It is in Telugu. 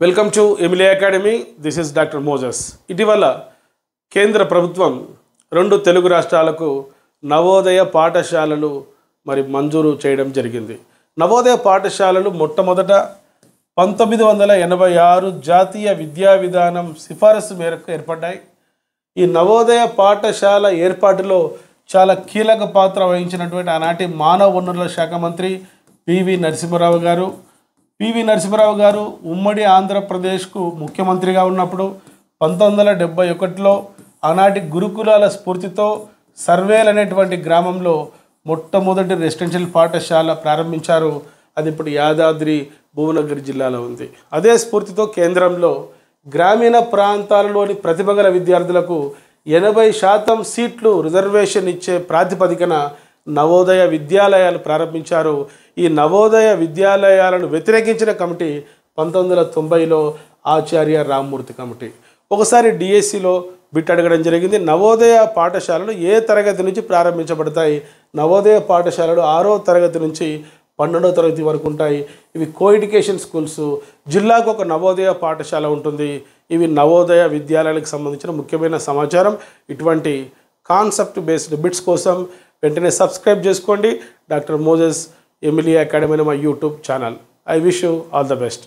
Welcome to Emily academy. This is doctor Moses. ఇటీవల కేంద్ర ప్రభుత్వం 2 తెలుగు రాష్ట్రాలకు నవోదయ పాఠశాలలు మంజూరు చేయడం జరిగింది. నవోదయ పాఠశాలలు మొట్టమొదట 1986 జాతీయ విద్యా విధానం సిఫారసు మేరకు ఏర్పడ్డాయి. ఈ నవోదయ పాఠశాల ఏర్పాటులో చాలా కీలక పాత్ర వహించినటువంటి ఆనాటి మానవ వనరుల శాఖ మంత్రి పివి నరసింహారావు గారు ఉమ్మడి ఆంధ్రప్రదేశ్కు ముఖ్యమంత్రిగా ఉన్నప్పుడు 1971లో ఆనాటి గురుకులాల స్ఫూర్తితో సర్వేల్ అనేటువంటి గ్రామంలో మొట్టమొదటి రెసిడెన్షియల్ పాఠశాల ప్రారంభించారు. అది ఇప్పుడు యాదాద్రి భువనగిరి జిల్లాలో ఉంది. అదే స్ఫూర్తితో కేంద్రంలో గ్రామీణ ప్రాంతాలలోని ప్రతిభ గల విద్యార్థులకు 80% సీట్లు రిజర్వేషన్ ఇచ్చే ప్రాతిపదికన నవోదయ విద్యాలయాలు ప్రారంభించారు. ఈ నవోదయ విద్యాలయాలను వ్యతిరేకించిన కమిటీ 1990లో ఆచార్య రామ్మూర్తి కమిటీ. ఒకసారి డిఎస్సిలో బిట్ అడగడం జరిగింది. నవోదయ పాఠశాలలు ఏ తరగతి నుంచి ప్రారంభించబడతాయి? నవోదయ పాఠశాలలు 6వ తరగతి నుంచి 12వ తరగతి వరకు ఉంటాయి. ఇవి కోఎడ్యుకేషన్ స్కూల్స్. జిల్లాకు ఒక నవోదయ పాఠశాల ఉంటుంది. ఇవి నవోదయ విద్యాలయాలకు సంబంధించిన ముఖ్యమైన సమాచారం. ఇటువంటి కాన్సెప్ట్ బేస్డ్ బిట్స్ కోసం వెంటనే సబ్స్క్రైబ్ చేసుకోండి. డాక్టర్ మోజెస్ ఎమిలీ అకాడమీ మా YouTube channel. I wish you all the best.